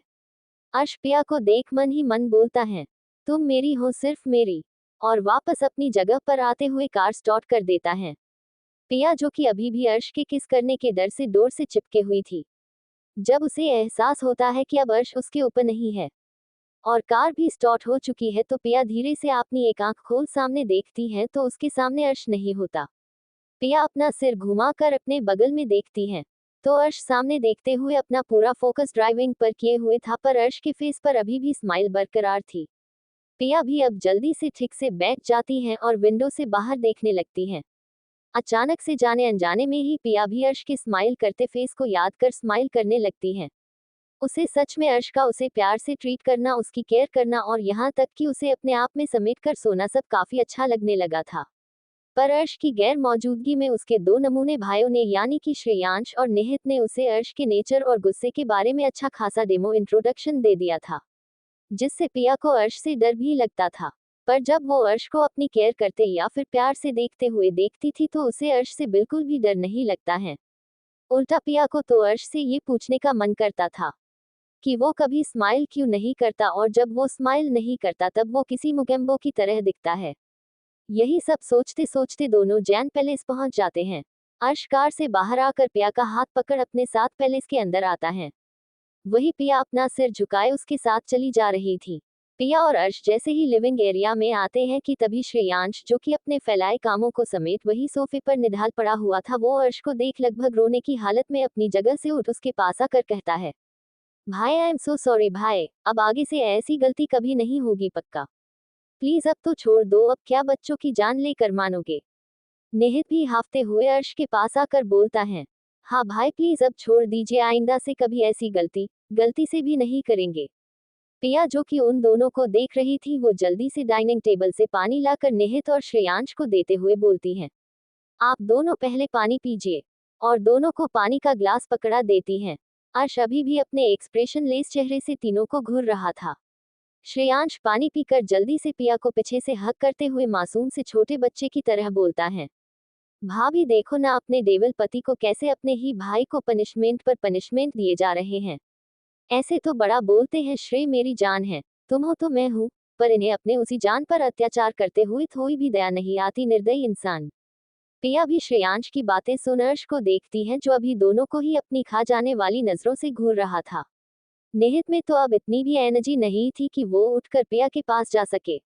अर्श पिया को देख मन ही मन बोलता है, तुम मेरी हो, सिर्फ मेरी, और वापस अपनी जगह पर आते हुए कार स्टार्ट कर देता है। पिया, जो कि अभी भी अर्श के किस करने के डर से डोर से चिपके हुई थी, जब उसे एहसास होता है कि अब अर्श उसके ऊपर नहीं है और कार भी स्टार्ट हो चुकी है, तो पिया धीरे से अपनी एक आंख खोल सामने देखती है, तो उसके सामने अर्श नहीं होता। पिया अपना सिर घुमाकर अपने बगल में देखती है, तो अर्श सामने देखते हुए अपना पूरा फोकस ड्राइविंग पर किए हुए था, पर अर्श के फेस पर अभी भी स्माइल बरकरार थी। पिया भी अब जल्दी से ठीक से बैठ जाती हैं और विंडो से बाहर देखने लगती हैं। अचानक से जाने अनजाने में ही पिया भी अर्श के स्माइल करते फेस को याद कर स्माइल करने लगती हैं। उसे सच में अर्श का उसे प्यार से ट्रीट करना, उसकी केयर करना और यहाँ तक कि उसे अपने आप में समेट कर सोना सब काफी अच्छा लगने लगा था। पर अर्श की गैर मौजूदगी में उसके 2 नमूने भाइयों ने, यानी कि श्रेयांश और निहित ने, उसे अर्श के नेचर और गुस्से के बारे में अच्छा खासा डेमो इंट्रोडक्शन दे दिया था, जिससे पिया को अर्श से डर भी लगता था। पर जब वो अर्श को अपनी केयर करते या फिर प्यार से देखते हुए देखती थी, तो उसे अर्श से बिल्कुल भी डर नहीं लगता है। उल्टा पिया को तो अर्श से ये पूछने का मन करता था, कि वो कभी स्माइल क्यों नहीं करता और जब वो स्माइल नहीं करता तब वो किसी मुगेम्बो की तरह दिखता है। यही सब सोचते सोचते दोनों जैन पैलेस पहुंच जाते हैं। अर्श कार से बाहर आकर पिया का हाथ पकड़ अपने साथ पैलेस के अंदर आता है। वही पिया अपना सिर झुकाए उसके साथ चली जा रही थी। पिया और अर्श जैसे ही लिविंग एरिया में आते हैं कि तभी श्रेयांश, जो कि अपने फैलाए कामों को समेत वही सोफे पर निढाल पड़ा हुआ था, वो अर्श को देख लगभग रोने की हालत में अपनी जगह से उठ उसके पास आकर कहता है, भाई आई एम सो सॉरी भाई, अब आगे से ऐसी गलती कभी नहीं होगी पक्का। प्लीज अब तो छोड़ दो, अब क्या बच्चों की जान लेकर मानोगे। निहित भी हाफते हुए अर्श के पास आकर बोलता है, हाँ भाई प्लीज अब छोड़ दीजिए, आइंदा से कभी ऐसी गलती से भी नहीं करेंगे। पिया, जो कि उन दोनों को देख रही थी, वो जल्दी से डाइनिंग टेबल से पानी लाकर निहित और श्रेयांश को देते हुए बोलती है, आप दोनों पहले पानी पीजिए। और दोनों को पानी का ग्लास पकड़ा देती हैं। अर्श अभी भी अपने एक्सप्रेशन लेस चेहरे से तीनों को घूर रहा था। श्रेयांश पानी पीकर जल्दी से पिया को पीछे से हक करते हुए मासूम से छोटे बच्चे की तरह बोलता है, भाभी देखो ना अपने देवल पति को कैसे अपने ही भाई को पनिशमेंट पर पनिशमेंट दिए जा रहे हैं। ऐसे तो बड़ा बोलते हैं, श्रेय मेरी जान है, तुम हो तो मैं हूँ, पर इन्हें अपने उसी जान पर अत्याचार करते हुए थोड़ी भी दया नहीं आती, निर्दयी इंसान। पिया भी श्रेयांश की बातें सुन अर्श को देखती है, जो अभी दोनों को ही अपनी खा जाने वाली नजरों से घूर रहा था। निहित में तो अब इतनी भी एनर्जी नहीं थी कि वो उठकर पिया के पास जा सके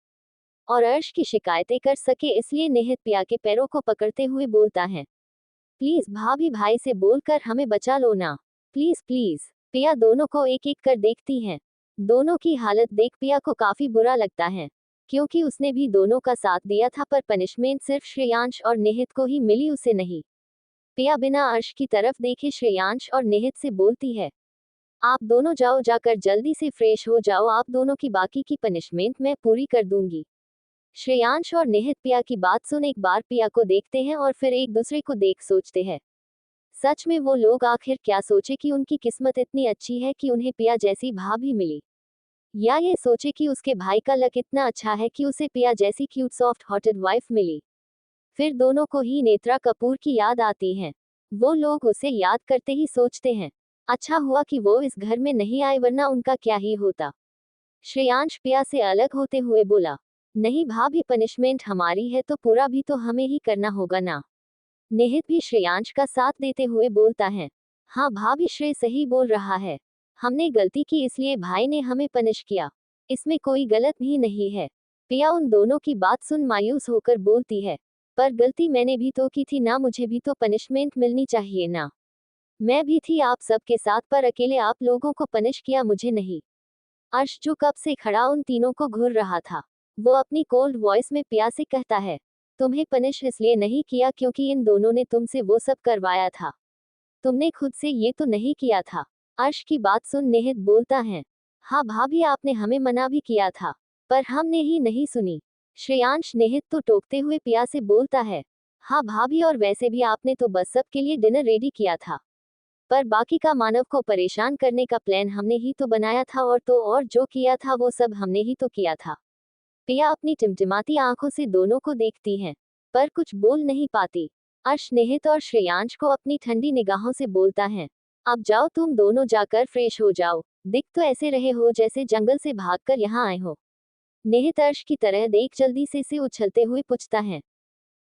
और अर्श की शिकायतें कर सके, इसलिए निहित पिया के पैरों को पकड़ते हुए बोलता है, प्लीज भाभी भाई से बोलकर हमें बचा लो ना, प्लीज प्लीज। पिया दोनों को एक एक कर देखती है। दोनों की हालत देख पिया को काफी बुरा लगता है, क्योंकि उसने भी दोनों का साथ दिया था, पर पनिशमेंट सिर्फ श्रेयांश और निहित को ही मिली, उसे नहीं। पिया बिना अर्श की तरफ देखे श्रेयांश और निहित से बोलती है, आप दोनों जाओ, जाकर जल्दी से फ्रेश हो जाओ, आप दोनों की बाकी की पनिशमेंट मैं पूरी कर दूंगी। श्रेयांश और निहित पिया की बात सुन एक बार पिया को देखते हैं और फिर एक दूसरे को देख सोचते हैं, सच में वो लोग आखिर क्या सोचे कि उनकी किस्मत इतनी अच्छी है कि उन्हें पिया जैसी भाभी मिली, या ये सोचे कि उसके भाई का लक इतना अच्छा है कि उसे पिया जैसी क्यूट सॉफ्ट हॉटेड वाइफ मिली। फिर दोनों को ही नेत्रा कपूर की याद आती है। वो लोग उसे याद करते ही सोचते हैं, अच्छा हुआ कि वो इस घर में नहीं आए, वरना उनका क्या ही होता। श्रेयांश पिया से अलग होते हुए बोला, नहीं भाभी, पनिशमेंट हमारी है तो पूरा भी तो हमें ही करना होगा ना। निहित भी श्रेयांश का साथ देते हुए बोलता है, हाँ भाभी श्रेय सही बोल रहा है, हमने गलती की इसलिए भाई ने हमें पनिश किया, इसमें कोई गलत भी नहीं है। पिया उन दोनों की बात सुन मायूस होकर बोलती है, पर गलती मैंने भी तो की थी ना, मुझे भी तो पनिशमेंट मिलनी चाहिए ना। मैं भी थी आप सबके साथ, पर अकेले आप लोगों को पनिश किया, मुझे नहीं। अर्श, जो कब से खड़ा उन तीनों को घूर रहा था, वो अपनी कोल्ड वॉइस में पिया से कहता है, तुम्हें पनिश इसलिए नहीं किया क्योंकि इन दोनों ने तुमसे वो सब करवाया था, तुमने खुद से ये तो नहीं किया था। अर्श की बात सुन निहित बोलता है, हाँ भाभी आपने हमें मना भी किया था, पर हमने ही नहीं सुनी। श्रेयांश निहित तो टोकते हुए पिया से बोलता है, हाँ भाभी, और वैसे भी आपने तो बस सबके लिए डिनर रेडी किया था, पर बाकी का मानव को परेशान करने का प्लान हमने ही तो बनाया था, और जो किया था वो सब हमने ही तो किया था। पिया अपनी टिमटिमाती आंखों से दोनों को देखती हैं, पर कुछ बोल नहीं पाती। अर्श निहित और श्रेयांश को अपनी ठंडी निगाहों से बोलता है, अब जाओ तुम दोनों, जाकर फ्रेश हो जाओ, दिख तो ऐसे रहे हो जैसे जंगल से भागकर यहाँ आए हो। निहित अर्श की तरह देख जल्दी से उछलते हुए पूछता है,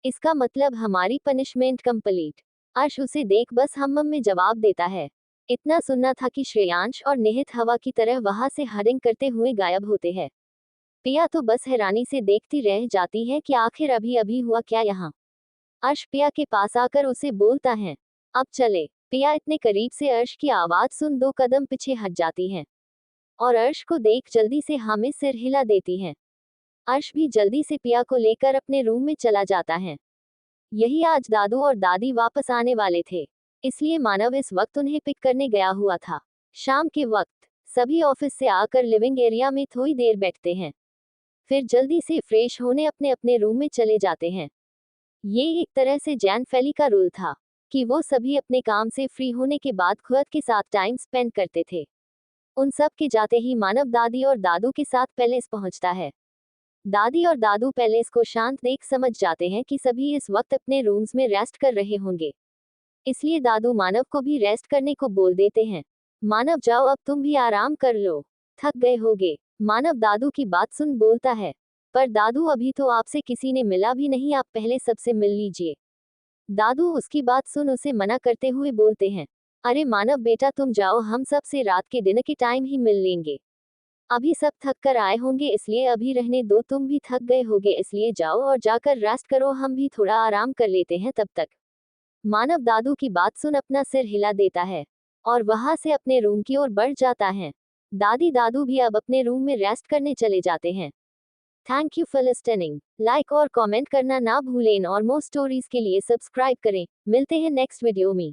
इसका मतलब हमारी पनिशमेंट कंप्लीट। अर्श उसे देख बस हम में जवाब देता है। इतना सुनना था कि श्रेयांश और निहित हवा की तरह वहां से हडिंग करते हुए गायब होते हैं। पिया तो बस हैरानी से देखती रह जाती है कि आखिर अभी अभी हुआ क्या यहाँ। अर्श पिया के पास आकर उसे बोलता है, अब चले। पिया इतने करीब से अर्श की आवाज सुन 2 कदम पीछे हट जाती है और अर्श को देख जल्दी से हाँ में सिर हिला देती है। अर्श भी जल्दी से पिया को लेकर अपने रूम में चला जाता है। यही आज दादू और दादी वापस आने वाले थे, इसलिए मानव इस वक्त उन्हें पिक करने गया हुआ था। शाम के वक्त सभी ऑफिस से आकर लिविंग एरिया में थोड़ी देर बैठते हैं, फिर जल्दी से फ्रेश होने अपने अपने रूम में चले जाते हैं। ये एक तरह से जैन फैली का रूल था कि वो सभी अपने काम से फ्री होने के बाद खुद के साथ टाइम स्पेंड करते थे। उन सब के जाते ही मानव दादी और दादू के साथ पैलेस पहुंचता है। दादी और दादू पैलेस को शांत देख समझ जाते हैं कि सभी इस वक्त अपने रूम्स में रेस्ट कर रहे होंगे, इसलिए दादू मानव को भी रेस्ट करने को बोल देते हैं। मानव जाओ अब तुम भी आराम कर लो, थक गए होगे। मानव दादू की बात सुन बोलता है, पर दादू अभी तो आपसे किसी ने मिला भी नहीं, आप पहले सबसे मिल लीजिए। दादू उसकी बात सुन उसे मना करते हुए बोलते हैं, अरे मानव बेटा तुम जाओ, हम सब से रात के डिनर के टाइम ही मिल लेंगे। अभी सब थक कर आए होंगे इसलिए अभी रहने दो, तुम भी थक गए होगे इसलिए जाओ और जाकर रेस्ट करो, हम भी थोड़ा आराम कर लेते हैं तब तक। मानव दादू की बात सुन अपना सिर हिला देता है और वहां से अपने रूम की ओर बढ़ जाता है। दादी दादू भी अब अपने रूम में रेस्ट करने चले जाते हैं। Thank you for listening. Like और कमेंट करना ना भूलें और मोर स्टोरीज के लिए सब्सक्राइब करें। मिलते हैं नेक्स्ट वीडियो में।